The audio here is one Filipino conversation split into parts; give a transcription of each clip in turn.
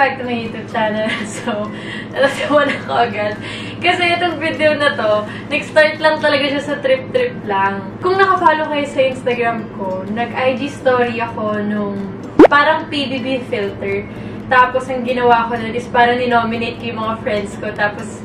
back to my YouTube channel. So, natawa na ako agad. Kasi itong video na to, nag-start lang talaga siya sa trip-trip lang. Kung nakafollow kayo sa Instagram ko, nag-IG story ako nung parang PBB filter. Tapos, ang ginawa ko na is parang ninominate ko yung mga friends ko. Tapos,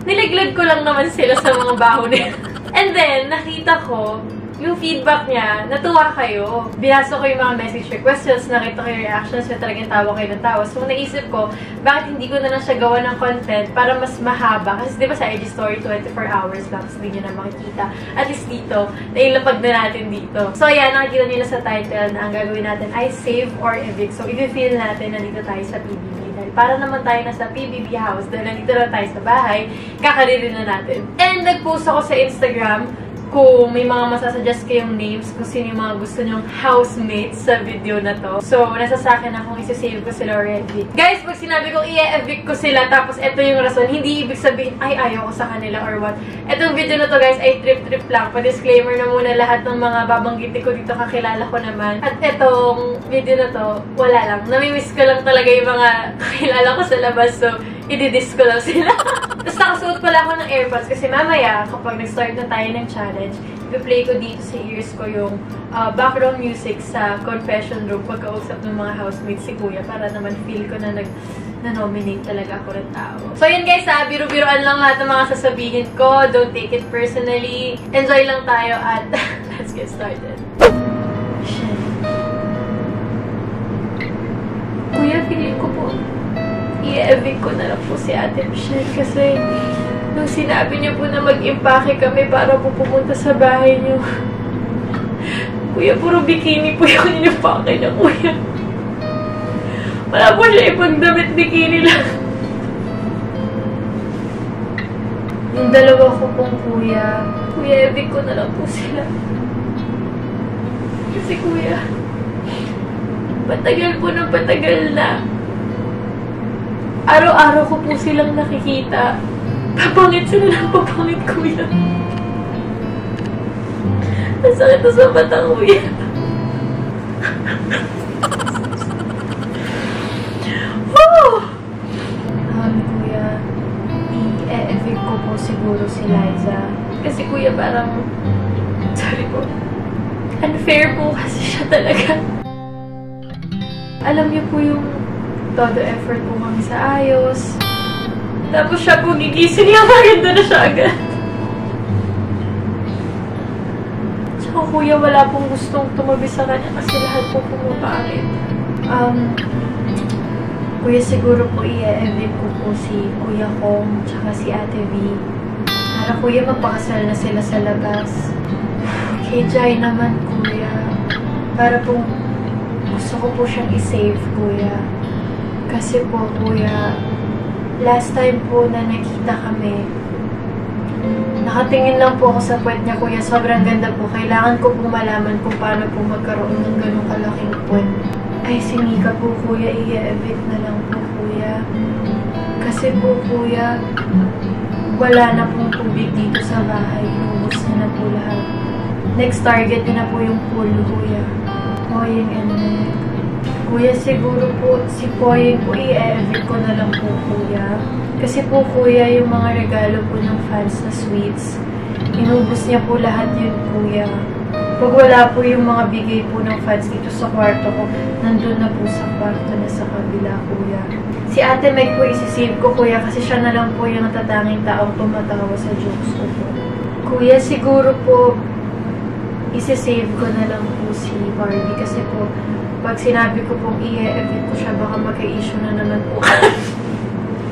nilaglag ko lang naman sila sa mga baho nila. And then, nakita ko, yung feedback niya, natuwa kayo. Binasa ko yung mga message questions, nakita ko yung reactions, may talagang tawa kayo ng tawa. So, naisip ko, bakit hindi ko na lang siya gawa ng content para mas mahaba? Kasi di ba sa IG story, 24 hours lang, so hindi nyo na makikita. At least dito, nailapag na natin dito. So, ayan, nakikita nyo na sa title na ang gagawin natin ay save or evict. So, i-feel natin na dito tayo sa PBB. Dahil para naman tayo nasa PBB house, dahil nandito na tayo sa bahay, kakaririn na natin. And nag-post ako sa Instagram kung may mga masasuggest kayong names, kung sino yung mga gusto nyong housemates sa video na to. So, nasa sa akin na kung isi-save ko sila already. Guys, pag sinabi kong i-evict ko sila, tapos ito yung rason, hindi ibig sabihin, ay, ayaw ko sa kanila or what. Itong video na to, guys, ay trip-trip lang. Pa-disclaimer na muna lahat ng mga babanggitin ko dito, kakilala ko naman. At itong video na to, wala lang. Namimiss ko lang talaga yung mga kakilala ko sa labas, so, i-diss ko lang sila. Tapos nakasuot pala ako ng AirPods kasi mamaya, kapag nag-start na tayo ng challenge, i-play ko dito sa ears ko yung background music sa confession room pagkausap ng mga housemates si Kuya para naman feel ko na na-nominate talaga ako ng tao. So yun guys, biro-biroan lang lahat ng mga sasabihin ko. Don't take it personally. Enjoy lang tayo at let's get started. Kuya, feeling ko po i-evict ko na lang po si Ate Michelle kasi nung sinabi niyo po na mag-impake kami para po pumunta sa bahay niyo. Kuya, puro bikini po yung in-impake niya, Kuya. Wala po siya ibang damit, bikini lang. Yung dalawa ko pong Kuya, evict ko na lang po sila. Kasi Kuya, patagal po ng patagal na. Araw-araw ko po silang nakikita. Papangit sila ng papangit, Kuya. Ang sakit na sa mata, Kuya. Kuya, i-evict ko po siguro si Liza. Kasi, Kuya, parang, sorry po, unfair po kasi siya talaga. Alam niyo po yung todo effort po kami sa ayos. Tapos siya po gigising niya, maganda na siya agad. Tsaka Kuya, wala pong gustong tumabi sa kanya kasi lahat po pumapangit. Kuya, siguro po i-evict ko po si Kuya Kong tsaka si Ate V. Para Kuya, magpakasal na sila sa labas. Kay Jai naman, Kuya. Para po gusto ko po siyang i-save, Kuya. Kasi po, Kuya, last time po na nakita kami, nakatingin lang po ako sa puwet niya, Kuya. Sobrang ganda po. Kailangan ko po malaman kung paano po magkaroon ng ganong kalaking puwet. Ay, si Mika po, Kuya, i-evict na lang po, Kuya. Kasi po, Kuya, wala na pong tubig dito sa bahay. Inubos na po lahat. Next target niya na po yung pool, Kuya. Poying and Meg. Kuya, siguro po, si Poying po, i-evict ko na lang po, Kuya. Kasi po, Kuya, yung mga regalo po ng fans na sweets, inubos niya po lahat yun, Kuya. Pag wala po yung mga bigay po ng fans dito sa kwarto ko, nandun na po sa kwarto na sa kabila, Kuya. Si Ate Meg po, isi-save ko, Kuya, kasi siya na lang po yung natatanging taong tumatawa sa jokes ko po. Kuya, siguro po, isi-save ko na lang po si Barbie kasi po, pag sinabi ko pong i-evict ko siya, baka magka-issue na naman po.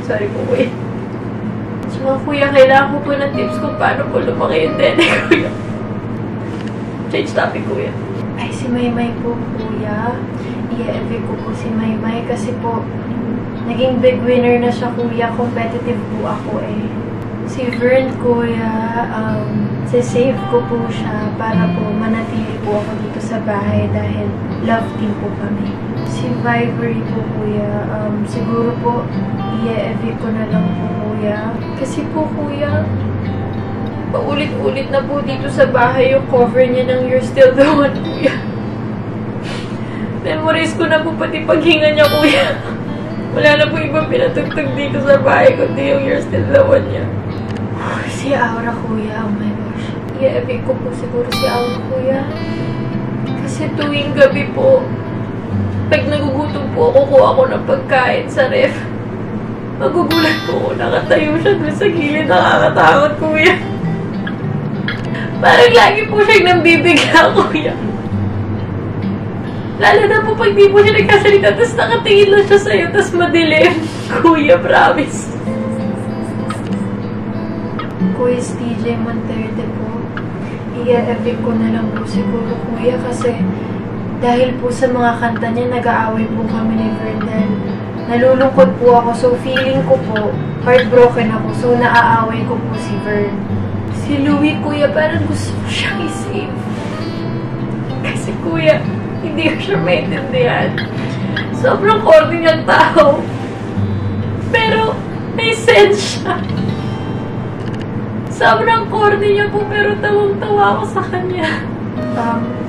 Sorry po, Kuya. So, Kuya, kailangan ko po ng tips kung paano po lumaki yung dede, Kuya. Change topic, Kuya. Ay, si Maymay po, Kuya. I-evict ko po si Maymay kasi po, naging big winner na siya, Kuya. Competitive po ako eh. Si Vern, Kuya, sisave ko po siya para po manatili po ako dito sa bahay dahil love team po kami. Si Vibery po, Kuya, siguro po, i-evict ko na lang po, Kuya. Kasi po, Kuya, paulit-ulit na po dito sa bahay yung cover niya ng You're Still the One, Kuya. Memorize ko na po pati paghinga niya, Kuya. Wala na po ibang pinatugtog dito sa bahay kundi yung You're Still the One niya. Si Aura, kuya. Oh my gosh. I-epic ko po siguro si Aura, kuya. Kasi tuwing gabi po, pag nagugutom po, kukuha ko ng pagkain sa ref. Magugulat po ako, nakatayo siya doon sa gilid. Nakakatakot, kuya. Parang lagi po siyang nambibigla, kuya. Lalo na po pag di po siya nagkasalita, tapos nakatingin lang siya sa'yo, tapos madilim. Kuya, promise. Kuya TJ Monterde po, i-epic ko na lang po siguro, kuya, kasi dahil po sa mga kanta niya, nag-aaway po kami ni Verdan. Nalulungkot po ako, so feeling ko po, heartbroken ako, so naaaway ko po si Vern. Si Louie, kuya, parang gusto ko siyang i-save. Kasi kuya, hindi ko siya maintindihan. Sobrang corny niyang tao. Pero, may sense siya. Sobrang corny niya po, pero tawang-tawa ako sa kanya.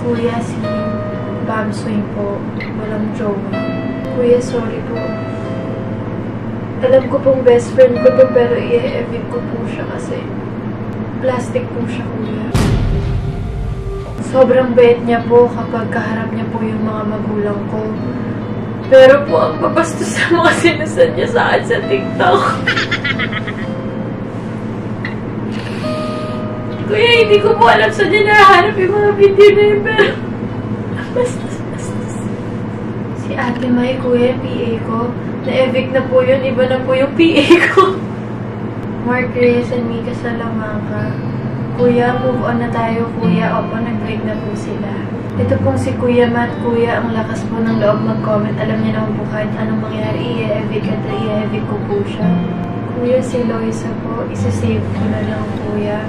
Kuya, si Bam Swing po, walang jowa. Kuya, sorry po. Alam ko pong best friend ko to, pero i-evict ko po siya kasi plastic po siya, kuya. Sobrang bait niya po kapag kaharap niya po yung mga magulang ko. Pero po, ang babastos sa mga sinasad niya sa akin sa TikTok. Kuya, hindi ko po alam saan niya nahanap yung mga video na yun, pero bastos. Si Ate Mai, kuya, PA ko. Na-evict na po yun. Iba na po yung PA ko. Mark Reyes and Mika Salamanca. Kuya, move on na tayo, kuya. Opo, nag-break na po sila. Ito pong si Kuya Matt, kuya. Ang lakas po ng loob mag-comment. Alam niya naman po kahit anong mangyari. I-evict at i-evict ko po siya. Kuya, si Loisa po. Isa-save ko na lang, kuya.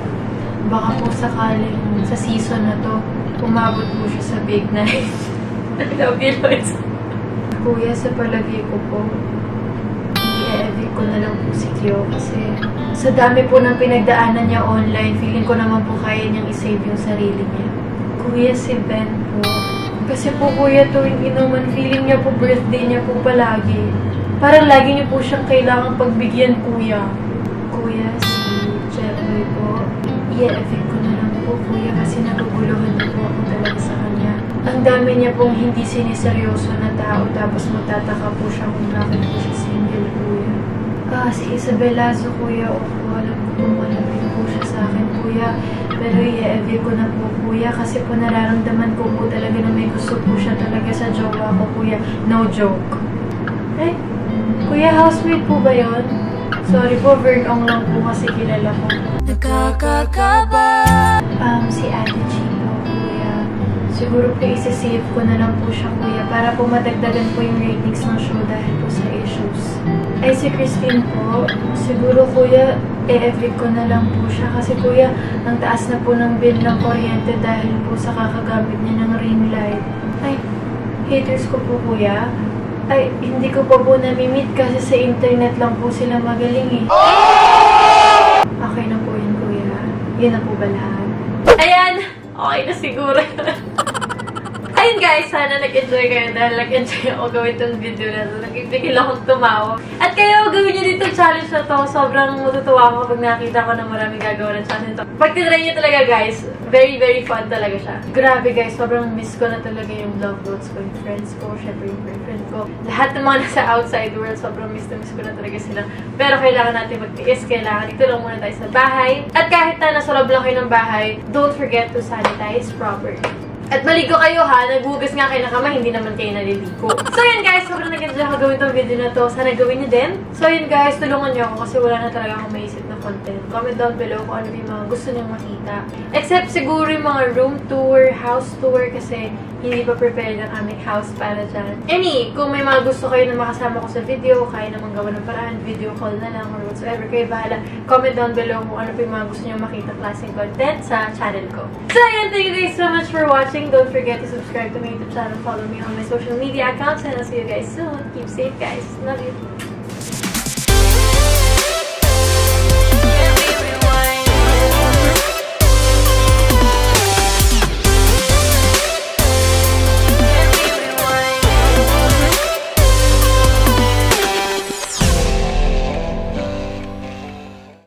Baka po sakaling sa season na to, umabot po siya sa big night. I love you, Loisa. Kuya, sa palagay ko po, i-evict ko na lang po si Kyo kasi sa dami po ng pinagdaanan niya online, feeling ko naman po kaya niyang isave yung sarili niya. Kuya, si Ben po. Kasi po, kuya, tuwing inuman, feeling niya po birthday niya po palagi. Parang lagi niyo po siyang kailangang pagbigyan, kuya. Kuya, si Jeffrey po, i-evict ko na lang po, kuya, kasi naguguluhan na po ako talaga sa kanya. Ang dami niya pong hindi siniseryoso na tao, tapos magtataka po siya kung bakit po siya single, kuya. Si Isabelazo, kuya, opo, alam ko po malapit po siya sa akin, kuya. Pero i-evict ko na po, kuya, kasi po nararamdaman ko po talaga na may gusto po siya talaga sa jowa ko, kuya. No joke. Eh, kuya, housemate po ba yun? Sorry po, Vernong lang po kasi kilala ko. Nakakakaba. Si Ate G po, kuya. Siguro po isi-save ko na lang po siya, kuya, para po madagdagan po yung ratings ng show dahil po sa issues. Ay, si Christine po, siguro, kuya, i-evict ko na lang po siya kasi, kuya, ang taas na po ng bill ng kuryente dahil po sa kakagamit niya ng ring light. Ay, haters ko po, kuya. Ay, hindi ko pa po nami-meet kasi sa internet lang po sila magaling eh. Okay na po yun, kuya. Yun na po ba lahat? Ayan! Okay na siguro. Ayun guys, sana nag-enjoy kayo dahil nag-enjoy ako gawin itong video na ito. Nagpipigil akong tumawa. At kayo, gawin nyo dito challenge na to. Sobrang matutuwa ako kapag nakita ko na maraming gagawa ng challenge na to. Pag tinry nyo talaga guys, very, very fun talaga siya. Grabe guys, sobrang miss ko na talaga yung vlog notes ko, yung friends ko, syempre yung boyfriend ko. Lahat ng mga nasa outside world, sobrang miss ko na talaga sila. Pero kailangan natin magtiis, kailangan dito lang muna tayo sa bahay. At kahit na nasa loob lang kayo ng bahay, don't forget to sanitize properly. At maligo kayo ha, naghugas nga kayo ng kamay, hindi naman kayo naliligo. So yun guys, sobrang nag-enjoy ako gawin itong video na to. Sana gawin nyo din. So yun guys, tulungan nyo ako kasi wala na talaga akong maisip na content. Comment down below kung ano yung mga gusto nyo makita. Except siguro yung mga room tour, house tour kasi hindi pa prepared ang aming house para dyan. Kung may mga gusto kayo na makasama ko sa video, kaya naman gawa ng paraan, video call na lang or whatsoever, kayo bahala. Comment down below kung ano yung mga gusto nyo makita klaseng content sa channel ko. So yun, thank you guys so much for watching. Don't forget to subscribe to my YouTube channel, follow me on my social media accounts, and I'll see you guys soon. Keep safe guys. Love you.